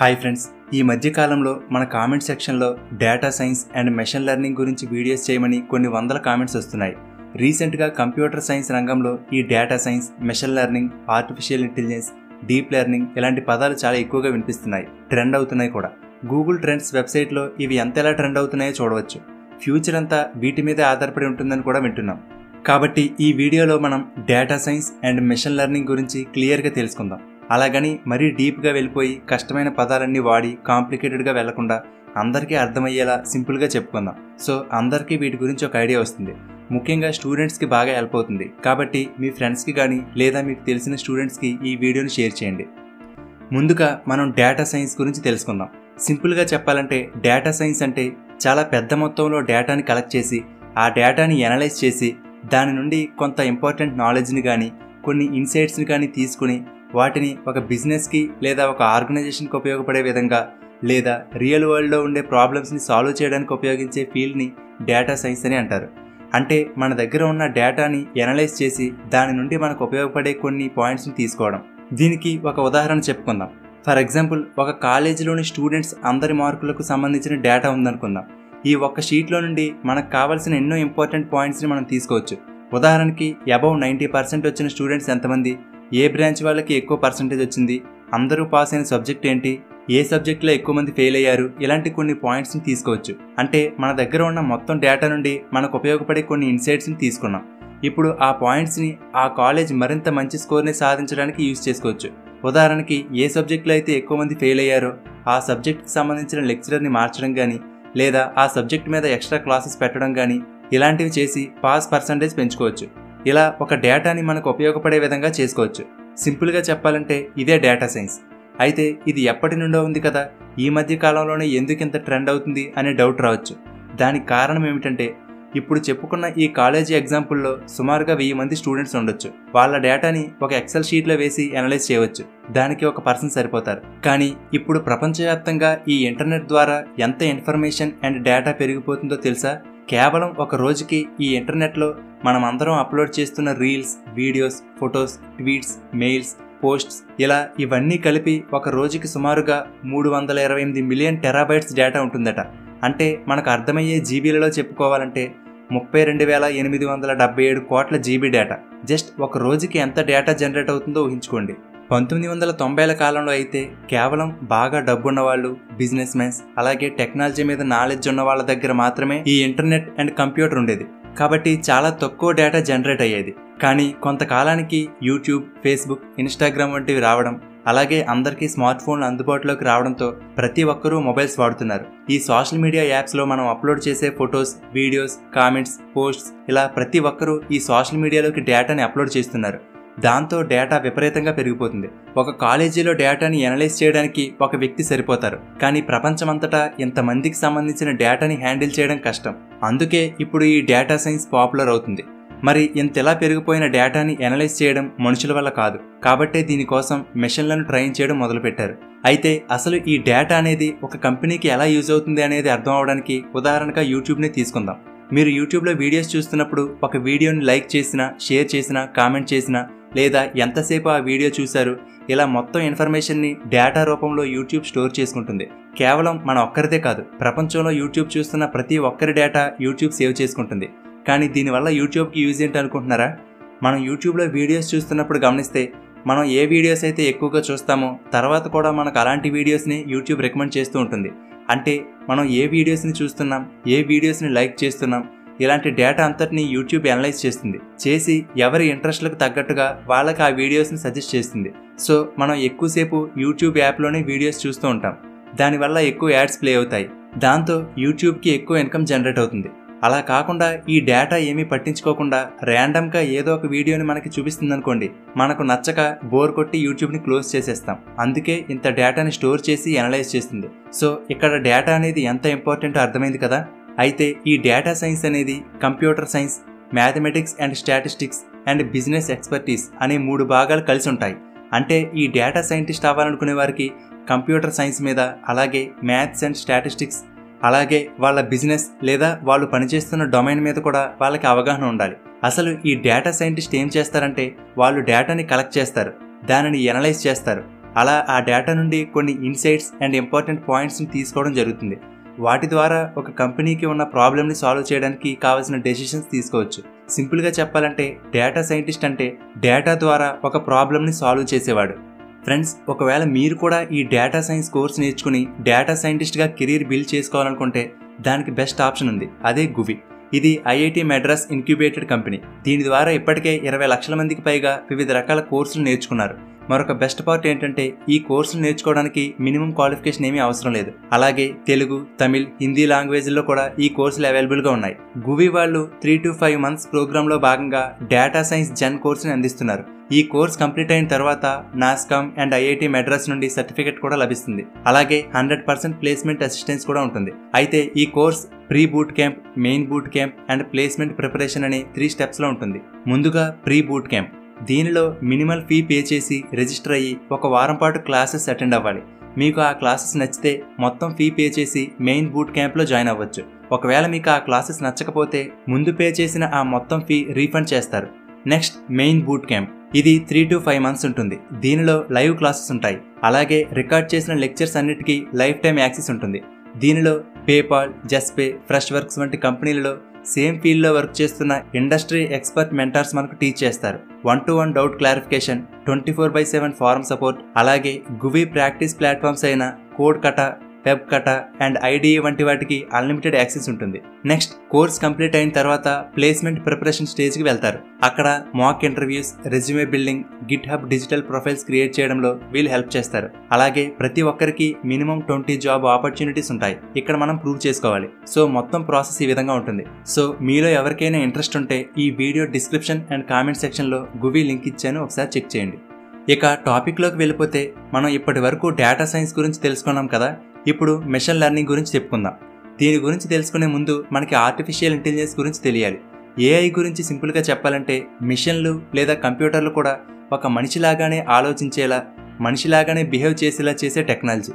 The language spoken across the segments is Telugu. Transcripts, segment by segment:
హాయ్ ఫ్రెండ్స్, ఈ మధ్య కాలంలో మన కామెంట్ సెక్షన్లో data science and machine learning గురించి వీడియోస్ చేయమని కొన్ని వందల కామెంట్స్ వస్తున్నాయి. రీసెంట్గా కంప్యూటర్ సైన్స్ రంగంలో ఈ data science, machine learning, artificial intelligence, deep learning ఇలాంటి పదాలు చాలా ఎక్కువగా వినిపిస్తున్నాయి, ట్రెండ్ అవుతున్నాయి కూడా. గూగుల్ ట్రెండ్స్ వెబ్సైట్లో ఇవి ఎంతలా ట్రెండ్ అవుతున్నాయో చూడవచ్చు. ఫ్యూచర్ అంతా వీటి మీదే ఆధారపడి ఉంటుందని కూడా వింటున్నాం. కాబట్టి ఈ వీడియోలో మనం data science and machine learning గురించి క్లియర్గా తెలుసుకుందాం. అలాగని మరీ డీప్గా వెళ్ళిపోయి కష్టమైన పదాలన్నీ వాడి కాంప్లికేటెడ్గా వెళ్లకుండా అందరికీ అర్థమయ్యేలా సింపుల్గా చెప్పుకుందాం. సో అందరికీ వీటి గురించి ఒక ఐడియా వస్తుంది. ముఖ్యంగా స్టూడెంట్స్కి బాగా హెల్ప్ అవుతుంది. కాబట్టి మీ ఫ్రెండ్స్కి కానీ లేదా మీకు తెలిసిన స్టూడెంట్స్కి ఈ వీడియోని షేర్ చేయండి. ముందుగా మనం డేటా సైన్స్ గురించి తెలుసుకుందాం. సింపుల్గా చెప్పాలంటే డేటా సైన్స్ అంటే చాలా పెద్ద మొత్తంలో డేటాని కలెక్ట్ చేసి ఆ డేటాని ఎనలైజ్ చేసి దాని నుండి కొంత ఇంపార్టెంట్ నాలెడ్జ్ని కానీ కొన్ని ఇన్సైట్స్ని కానీ తీసుకుని వాటిని ఒక బిజినెస్కి లేదా ఒక ఆర్గనైజేషన్కి ఉపయోగపడే విధంగా లేదా రియల్ వరల్డ్లో ఉండే ప్రాబ్లమ్స్ని సాల్వ్ చేయడానికి ఉపయోగించే ఫీల్డ్ని డేటా సైన్స్ అని అంటారు. అంటే మన దగ్గర ఉన్న డేటాని ఎనలైజ్ చేసి దాని నుండి మనకు ఉపయోగపడే కొన్ని పాయింట్స్ని తీసుకోవడం. దీనికి ఒక ఉదాహరణ చెప్పుకుందాం. ఫర్ ఎగ్జాంపుల్, ఒక కాలేజీలోని స్టూడెంట్స్ అందరి మార్కులకు సంబంధించిన డేటా ఉందనుకుందాం. ఈ ఒక్క షీట్లో నుండి మనకు కావాల్సిన ఎన్నో ఇంపార్టెంట్ పాయింట్స్ని మనం తీసుకోవచ్చు. ఉదాహరణకి అబౌవ్ 90% వచ్చిన స్టూడెంట్స్ ఎంతమంది, ఏ బ్రాంచ్ వాళ్ళకి ఎక్కువ పర్సంటేజ్ వచ్చింది, అందరూ పాస్ అయిన సబ్జెక్ట్ ఏంటి, ఏ సబ్జెక్ట్లో ఎక్కువ మంది ఫెయిల్ అయ్యారు, ఇలాంటి కొన్ని పాయింట్స్ని తీసుకోవచ్చు. అంటే మన దగ్గర ఉన్న మొత్తం డేటా నుండి మనకు ఉపయోగపడే కొన్ని ఇన్సైట్స్ని తీసుకున్నాం. ఇప్పుడు ఆ పాయింట్స్ని ఆ కాలేజ్ మరింత మంచి స్కోర్ని సాధించడానికి యూజ్ చేసుకోవచ్చు. ఉదాహరణకి ఏ సబ్జెక్ట్లో అయితే ఎక్కువ మంది ఫెయిల్ అయ్యారో ఆ సబ్జెక్ట్కి సంబంధించిన లెక్చరర్ని మార్చడం కానీ లేదా ఆ సబ్జెక్ట్ మీద ఎక్స్ట్రా క్లాసెస్ పెట్టడం కానీ ఇలాంటివి చేసి పాస్ పర్సంటేజ్ పెంచుకోవచ్చు. ఇలా ఒక డేటాని మనకు ఉపయోగపడే విధంగా చేసుకోవచ్చు. సింపుల్గా చెప్పాలంటే ఇదే డేటా సైన్స్. అయితే ఇది ఎప్పటి నుండో ఉంది కదా, ఈ మధ్య కాలంలోనే ఎందుకు ఇంత ట్రెండ్ అవుతుంది అనే డౌట్ రావచ్చు. దానికి కారణం ఏమిటంటే ఇప్పుడు చెప్పుకున్న ఈ కాలేజీ ఎగ్జాంపుల్లో సుమారుగా 1000 మంది స్టూడెంట్స్ ఉండొచ్చు. వాళ్ళ డేటాని ఒక ఎక్సెల్ షీట్లో వేసి అనలైజ్ చేయవచ్చు. దానికి ఒక పర్సన్ సరిపోతారు. కానీ ఇప్పుడు ప్రపంచవ్యాప్తంగా ఈ ఇంటర్నెట్ ద్వారా ఎంత ఇన్ఫర్మేషన్ అండ్ డేటా పెరిగిపోతుందో తెలుసా? కేవలం ఒక రోజుకి ఈ ఇంటర్నెట్లో మనం అందరం అప్లోడ్ చేస్తున్న reels, videos, photos, tweets, mails, posts ఇలా ఇవన్నీ కలిపి ఒక రోజుకి సుమారుగా 328 మిలియన్ టెరాబైట్స్ డేటా ఉంటుందట. అంటే మనకు అర్థమయ్యే జీబీలలో చెప్పుకోవాలంటే 32,877 కోట్ల జీబీ డేటా. జస్ట్ ఒక రోజుకి ఎంత డేటా జనరేట్ అవుతుందో ఊహించుకోండి. 1990ల కాలంలో అయితే కేవలం బాగా డబ్బున్న వాళ్ళు, బిజినెస్ మెన్స్, అలాగే టెక్నాలజీ మీద నాలెడ్జ్ ఉన్న వాళ్ళ దగ్గర మాత్రమే ఈ ఇంటర్నెట్ అండ్ కంప్యూటర్ ఉండేది. కాబట్టి చాలా తక్కువ డేటా జనరేట్ అయ్యేది. కానీ కొంతకాలానికి యూట్యూబ్, ఫేస్బుక్, ఇన్స్టాగ్రామ్ వంటివి రావడం, అలాగే అందరికీ స్మార్ట్ ఫోన్లు అందుబాటులోకి రావడంతో ప్రతి ఒక్కరూ మొబైల్స్ వాడుతున్నారు. ఈ సోషల్ మీడియా యాప్స్లో మనం అప్లోడ్ చేసే ఫొటోస్, వీడియోస్, కామెంట్స్, పోస్ట్స్ ఇలా ప్రతి ఒక్కరూ ఈ సోషల్ మీడియాలోకి డేటాని అప్లోడ్ చేస్తున్నారు. దాంతో డేటా విపరీతంగా పెరిగిపోతుంది. ఒక కాలేజీలో డేటాని ఎనలైజ్ చేయడానికి ఒక వ్యక్తి సరిపోతారు. కానీ ప్రపంచమంతటా ఇంతమందికి సంబంధించిన డేటాని హ్యాండిల్ చేయడం కష్టం. అందుకే ఇప్పుడు ఈ డేటా సైన్స్ పాపులర్ అవుతుంది. మరి ఇంతలా పెరిగిపోయిన డేటాని ఎనలైజ్ చేయడం మనుషుల వల్ల కాదు. కాబట్టే దీనికోసం మెషిన్లను ట్రైన్ చేయడం మొదలుపెట్టారు. అయితే అసలు ఈ డేటా అనేది ఒక కంపెనీకి ఎలా యూజ్ అవుతుంది అనేది అర్థం అవడానికి ఉదాహరణగా యూట్యూబ్ని తీసుకుందాం. మీరు యూట్యూబ్లో వీడియోస్ చూస్తున్నప్పుడు ఒక వీడియోని లైక్ చేసినా, షేర్ చేసినా, కామెంట్ చేసినా లేదా ఎంతసేపు ఆ వీడియో చూశారు ఇలా మొత్తం ఇన్ఫర్మేషన్ని డేటా రూపంలో యూట్యూబ్ స్టోర్ చేసుకుంటుంది. కేవలం మన ఒక్కరిదే కాదు, ప్రపంచంలో యూట్యూబ్ చూస్తున్న ప్రతి ఒక్కరి డేటా యూట్యూబ్ సేవ్ చేసుకుంటుంది. కానీ దీనివల్ల యూట్యూబ్కి యూజ్ ఏంటి అనుకుంటున్నారా? మనం యూట్యూబ్లో వీడియోస్ చూస్తున్నప్పుడు గమనిస్తే మనం ఏ వీడియోస్ అయితే ఎక్కువగా చూస్తామో తర్వాత కూడా మనకు అలాంటి వీడియోస్ని యూట్యూబ్ రికమెండ్ చేస్తూ ఉంటుంది. అంటే మనం ఏ వీడియోస్ని చూస్తున్నాం, ఏ వీడియోస్ని లైక్ చేస్తున్నాం ఇలాంటి డేటా అంతటిని యూట్యూబ్ అనలైజ్ చేసి ఎవరి ఇంట్రెస్ట్లకు తగ్గట్టుగా వాళ్ళకి ఆ వీడియోస్ని సజెస్ట్ చేస్తుంది. సో మనం ఎక్కువసేపు యూట్యూబ్ యాప్లోనే వీడియోస్ చూస్తూ ఉంటాం. దానివల్ల ఎక్కువ యాడ్స్ ప్లే అవుతాయి. దాంతో యూట్యూబ్కి ఎక్కువ ఇన్కమ్ జనరేట్ అవుతుంది. అలా కాకుండా ఈ డేటా ఏమీ పట్టించుకోకుండా ర్యాండమ్గా ఏదో ఒక వీడియోని మనకి చూపిస్తుంది అనుకోండి, మనకు నచ్చక బోర్ కొట్టి యూట్యూబ్ని క్లోజ్ చేసేస్తాం. అందుకే ఇంత డేటాని స్టోర్ చేసి అనలైజ్ చేస్తుంది. సో ఇక్కడ డేటా అనేది ఎంత ఇంపార్టెంటో అర్థమైంది కదా. అయితే ఈ డేటా సైన్స్ అనేది computer science, mathematics and statistics and business expertise అనే 3 భాగాలు కలిసి ఉంటాయి. అంటే ఈ డేటా సైంటిస్ట్ అవ్వాలనుకునే వారికి కంప్యూటర్ సైన్స్ మీద, అలాగే మ్యాథ్స్ అండ్ స్టాటిస్టిక్స్, అలాగే వాళ్ళ బిజినెస్ లేదా వాళ్ళు పనిచేస్తున్న డొమైన్ మీద కూడా వాళ్ళకి అవగాహన ఉండాలి. అసలు ఈ డేటా సైంటిస్ట్ ఏం చేస్తారంటే వాళ్ళు డేటాని కలెక్ట్ చేస్తారు, దానిని ఎనలైజ్ చేస్తారు, అలా ఆ డేటా నుండి కొన్ని ఇన్సైట్స్ అండ్ ఇంపార్టెంట్ పాయింట్స్ని తీసుకోవడం జరుగుతుంది. వాటి ద్వారా ఒక కంపెనీకి ఉన్న ప్రాబ్లమ్ని సాల్వ్ చేయడానికి కావాల్సిన డెసిషన్స్ తీసుకోవచ్చు. సింపుల్గా చెప్పాలంటే డేటా సైంటిస్ట్ అంటే డేటా ద్వారా ఒక ప్రాబ్లమ్ని సాల్వ్ చేసేవాడు. ఫ్రెండ్స్, ఒకవేళ మీరు కూడా ఈ డేటా సైన్స్ కోర్స్ నేర్చుకుని డేటా సైంటిస్ట్గా కెరీర్ బిల్డ్ చేసుకోవాలనుకుంటే దానికి బెస్ట్ ఆప్షన్ ఉంది. అదే గువి. ఇది ఐఐటి మెడ్రాస్ ఇంక్యుబేటెడ్ కంపెనీ. దీని ద్వారా ఇప్పటికే 20 లక్షల మందికి పైగా వివిధ రకాల కోర్సులు నేర్చుకున్నారు. మరొక బెస్ట్ పార్ట్ ఏంటంటే ఈ కోర్సులు నేర్చుకోవడానికి మినిమం క్వాలిఫికేషన్ ఏమీ అవసరం లేదు. అలాగే తెలుగు, తమిళ్, హిందీ లాంగ్వేజ్లో కూడా ఈ కోర్సులు అవైలబుల్గా ఉన్నాయి. గువి వాళ్ళు 3 to 5 months ప్రోగ్రాంలో భాగంగా డేటా సైన్స్ జెన్ కోర్సుని అందిస్తున్నారు. ఈ కోర్స్ కంప్లీట్ అయిన తర్వాత నాస్కామ్ అండ్ ఐఐటి మెడ్రాస్ నుండి సర్టిఫికేట్ కూడా లభిస్తుంది. అలాగే 100% ప్లేస్మెంట్ అసిస్టెన్స్ కూడా ఉంటుంది. అయితే ఈ course pre boot camp, main boot camp and placement preparation అనే 3 స్టెప్స్లో ఉంటుంది. ముందుగా ప్రీ బూట్ క్యాంప్. దీనిలో మినిమల్ ఫీ పే చేసి రిజిస్టర్ అయ్యి 1 వారం పాటు క్లాసెస్ అటెండ్ అవ్వాలి. మీకు ఆ క్లాసెస్ నచ్చితే మొత్తం ఫీ పే చేసి మెయిన్ బూట్ క్యాంప్లో జాయిన్ అవ్వచ్చు. ఒకవేళ మీకు ఆ క్లాసెస్ నచ్చకపోతే ముందు పే చేసిన ఆ మొత్తం ఫీ రీఫండ్ చేస్తారు. Next main boot camp. ఇది 3 to 5 months ఉంటుంది. దీనిలో లైవ్ క్లాసెస్ ఉంటాయి. అలాగే రికార్డ్ చేసిన లెక్చర్స్ అన్నిటికీ లైఫ్ టైం యాక్సెస్ ఉంటుంది. దీనిలో పేపాల్, జస్పే, ఫ్రెష్ వర్క్స్ వంటి కంపెనీలలో సేమ్ ఫీల్డ్లో వర్క్ చేస్తున్న ఇండస్ట్రీ ఎక్స్పర్ట్ మెంటర్స్ మనకు టీచ్ చేస్తారు. 1-to-1 doubt clarification, 24/7 forum support, అలాగే గువి ప్రాక్టీస్ ప్లాట్ఫామ్స్ అయిన CodeKata, WebKata and IDE వంటి వాటికి అన్లిమిటెడ్ యాక్సెస్ ఉంటుంది. నెక్స్ట్ కోర్స్ కంప్లీట్ అయిన తర్వాత ప్లేస్మెంట్ ప్రిపరేషన్ స్టేజ్కి వెళ్తారు. అక్కడ mock interviews, resume building, GitHub digital profiles create చేయడంలో వీళ్ళు హెల్ప్ చేస్తారు. అలాగే ప్రతి ఒక్కరికి మినిమం 20 జాబ్ ఆపర్చునిటీస్ ఉంటాయి. ఇక్కడ మనం ప్రూవ్ చేసుకోవాలి. సో మొత్తం ప్రాసెస్ ఈ విధంగా ఉంటుంది. సో మీలో ఎవరికైనా ఇంట్రెస్ట్ ఉంటే ఈ వీడియో డిస్క్రిప్షన్ అండ్ కామెంట్ సెక్షన్లో గువి లింక్ ఇచ్చాను, ఒకసారి చెక్ చేయండి. ఇక టాపిక్లోకి వెళ్ళిపోతే మనం ఇప్పటి వరకు డేటా సైన్స్ గురించి తెలుసుకున్నాం కదా. ఇప్పుడు మెషిన్ లెర్నింగ్ గురించి చెప్పుకుందాం. దీని గురించి తెలుసుకునే ముందు మనకి ఆర్టిఫిషియల్ ఇంటెలిజెన్స్ గురించి తెలియాలి. ఏఐ గురించి సింపుల్గా చెప్పాలంటే మిషన్లు లేదా కంప్యూటర్లు కూడా ఒక మనిషిలాగానే ఆలోచించేలా, మనిషిలాగానే బిహేవ్ చేసేలా చేసే టెక్నాలజీ.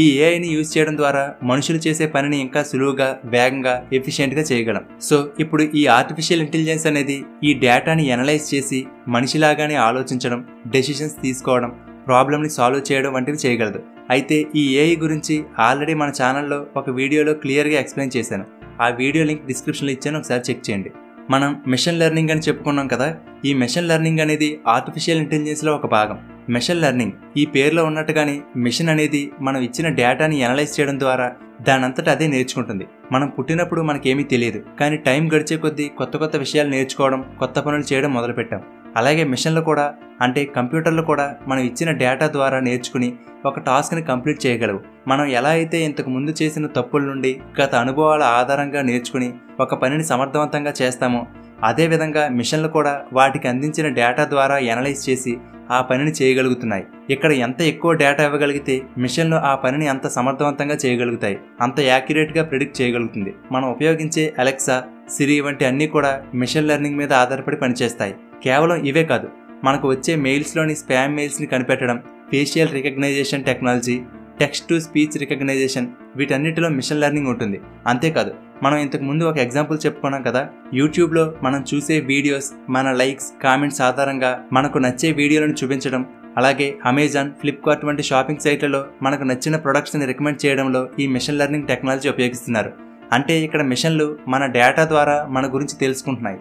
ఈ ఏఐని యూజ్ చేయడం ద్వారా మనుషులు చేసే పనిని ఇంకా సులువుగా, వేగంగా, ఎఫిషియెంట్గా చేయగలం. సో ఇప్పుడు ఈ ఆర్టిఫిషియల్ ఇంటెలిజెన్స్ అనేది ఈ డేటాని ఎనలైజ్ చేసి మనిషిలాగానే ఆలోచించడం, డెసిషన్స్ తీసుకోవడం, ప్రాబ్లమ్ని సాల్వ్ చేయడం వంటివి చేయగలదు. అయితే ఈ ఏఐ గురించి ఆల్రెడీ మన ఛానల్లో ఒక వీడియోలో క్లియర్గా ఎక్స్ప్లెయిన్ చేశాను. ఆ వీడియో లింక్ డిస్క్రిప్షన్లో ఇచ్చాను, ఒకసారి చెక్ చేయండి. మనం మెషిన్ లెర్నింగ్ అని చెప్పుకున్నాం కదా. ఈ మెషిన్ లెర్నింగ్ అనేది ఆర్టిఫిషియల్ ఇంటెలిజెన్స్లో ఒక భాగం. మెషిన్ లెర్నింగ్ ఈ పేరులో ఉన్నట్టుగానే మిషన్ అనేది మనం ఇచ్చిన డేటాని ఎనలైజ్ చేయడం ద్వారా దానంతటా అదే నేర్చుకుంటుంది. మనం పుట్టినప్పుడు మనకేమీ తెలియదు, కానీ టైం గడిచే కొద్దీ కొత్త కొత్త విషయాలు నేర్చుకోవడం, కొత్త పనులు చేయడం మొదలుపెట్టాం. అలాగే మిషన్లు కూడా, అంటే కంప్యూటర్లు కూడా మనం ఇచ్చిన డేటా ద్వారా నేర్చుకుని ఒక టాస్క్ని కంప్లీట్ చేయగలవు. మనం ఎలా అయితే ఇంతకు ముందు చేసిన తప్పుల నుండి గత అనుభవాల ఆధారంగా నేర్చుకుని ఒక పనిని సమర్థవంతంగా చేస్తామో అదేవిధంగా మిషన్లు కూడా వాటికి అందించిన డేటా ద్వారా ఎనలైజ్ చేసి ఆ పనిని చేయగలుగుతున్నాయి. ఇక్కడ ఎంత ఎక్కువ డేటా ఇవ్వగలిగితే మిషన్లు ఆ పనిని అంత సమర్థవంతంగా చేయగలుగుతాయి, అంత యాక్యురేట్గా ప్రిడిక్ట్ చేయగలుగుతుంది. మనం ఉపయోగించే అలెక్సా, సిరి వంటి అన్నీ కూడా మిషన్ లెర్నింగ్ మీద ఆధారపడి పనిచేస్తాయి. కేవలం ఇవే కాదు, మనకు వచ్చే మెయిల్స్లోని స్పామ్ మెయిల్స్ని కనిపెట్టడం, facial recognition technology, text to speech recognition, వీటన్నిటిలో మిషన్ లెర్నింగ్ ఉంటుంది. అంతేకాదు, మనం ఇంతకు ముందు ఒక ఎగ్జాంపుల్ చెప్పుకున్నాం కదా, యూట్యూబ్లో మనం చూసే వీడియోస్, మన లైక్స్, కామెంట్స్ ఆధారంగా మనకు నచ్చే వీడియోలను చూపించడం, అలాగే అమెజాన్, ఫ్లిప్కార్ట్ వంటి షాపింగ్ సైట్లలో మనకు నచ్చిన ప్రొడక్ట్స్ని రికమెండ్ చేయడంలో ఈ మిషన్ లెర్నింగ్ టెక్నాలజీ ఉపయోగిస్తున్నారు. అంటే ఇక్కడ మిషన్లు మన డేటా ద్వారా మన గురించి తెలుసుకుంటున్నాయి.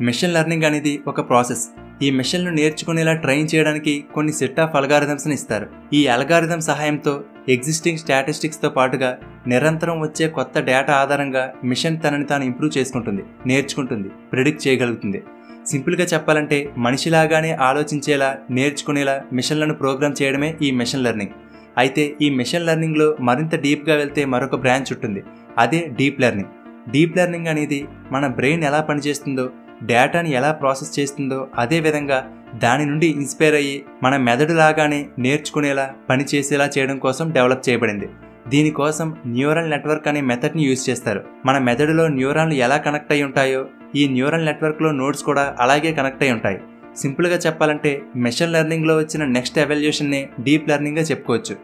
మిషన్ లెర్నింగ్ అనేది ఒక ప్రాసెస్. ఈ మిషన్లు నేర్చుకునేలా ట్రైన్ చేయడానికి కొన్ని సెట్ ఆఫ్ అల్గారిథమ్స్ని ఇస్తారు. ఈ అల్గారిథం సహాయంతో ఎగ్జిస్టింగ్ స్టాటిస్టిక్స్తో పాటుగా నిరంతరం వచ్చే కొత్త డేటా ఆధారంగా మిషన్ తనని తాను ఇంప్రూవ్ చేసుకుంటుంది, నేర్చుకుంటుంది, ప్రిడిక్ట్ చేయగలుగుతుంది. సింపుల్గా చెప్పాలంటే మనిషిలాగానే ఆలోచించేలా, నేర్చుకునేలా మిషన్లను ప్రోగ్రామ్ చేయడమే ఈ మిషన్ లెర్నింగ్. అయితే ఈ మిషన్ లెర్నింగ్లో మరింత డీప్గా వెళ్తే మరొక బ్రాంచ్ ఉంటుంది, అదే డీప్ లెర్నింగ్. డీప్ లెర్నింగ్ అనేది మన బ్రెయిన్ ఎలా పనిచేస్తుందో, డేటాని ఎలా ప్రాసెస్ చేస్తుందో అదేవిధంగా దాని నుండి ఇన్స్పైర్ అయ్యి మన మెదడులాగానే నేర్చుకునేలా, పనిచేసేలా చేయడం కోసం డెవలప్ చేయబడింది. దీనికోసం న్యూరల్ నెట్వర్క్ అనే మెథడ్ని యూజ్ చేస్తారు. మన మెదడులో న్యూరాన్లు ఎలా కనెక్ట్ అయి ఉంటాయో ఈ న్యూరల్ నెట్వర్క్లో నోడ్స్ కూడా అలాగే కనెక్ట్ అయి ఉంటాయి. సింపుల్గా చెప్పాలంటే మెషిన్ లెర్నింగ్లో వచ్చిన నెక్స్ట్ ఎవల్యూషన్నే డీప్ లెర్నింగ్గా చెప్పుకోవచ్చు.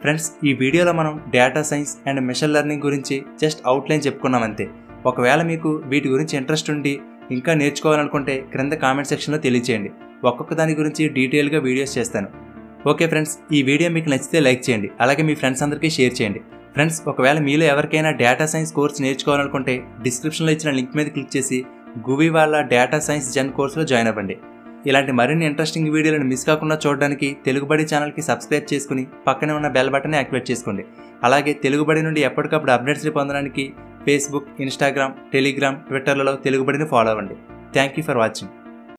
ఫ్రెండ్స్, ఈ వీడియోలో మనం data science and machine learning గురించి జస్ట్ అవుట్లైన్ చెప్పుకున్నాం అంతే. ఒకవేళ మీకు వీటి గురించి ఇంట్రెస్ట్ ఉండి ఇంకా నేర్చుకోవాలనుకుంటే క్రింద కామెంట్ సెక్షన్లో తెలియచేయండి. ఒక్కొక్క దాని గురించి డీటెయిల్గా వీడియోస్ చేస్తాను. ఓకే ఫ్రెండ్స్, ఈ వీడియో మీకు నచ్చితే లైక్ చేయండి, అలాగే మీ ఫ్రెండ్స్ అందరికీ షేర్ చేయండి. ఫ్రెండ్స్, ఒకవేళ మీలో ఎవరికైనా డేటా సైన్స్ కోర్స్ నేర్చుకోవాలనుకుంటే డిస్క్రిప్షన్లో ఇచ్చిన లింక్ మీద క్లిక్ చేసి గూవీ వాళ్ళ డేటా సైన్స్ జెన్ కోర్సులో జాయిన్ అవ్వండి. ఇలాంటి మరిన్ని ఇంట్రెస్టింగ్ వీడియోలను మిస్ కాకుండా చూడడానికి తెలుగుబడి ఛానల్కి సబ్స్క్రైబ్ చేసుకుని పక్కనే ఉన్న బెల్ బటన్ని యాక్టివేట్ చేసుకోండి. అలాగే తెలుగుబడి నుండి ఎప్పటికప్పుడు అప్డేట్స్ని పొందడానికి ఫేస్బుక్, ఇన్స్టాగ్రామ్, టెలిగ్రామ్, ట్విట్టర్లలో తెలుగుబడిని ఫాలో అవ్వండి. Thank you for watching.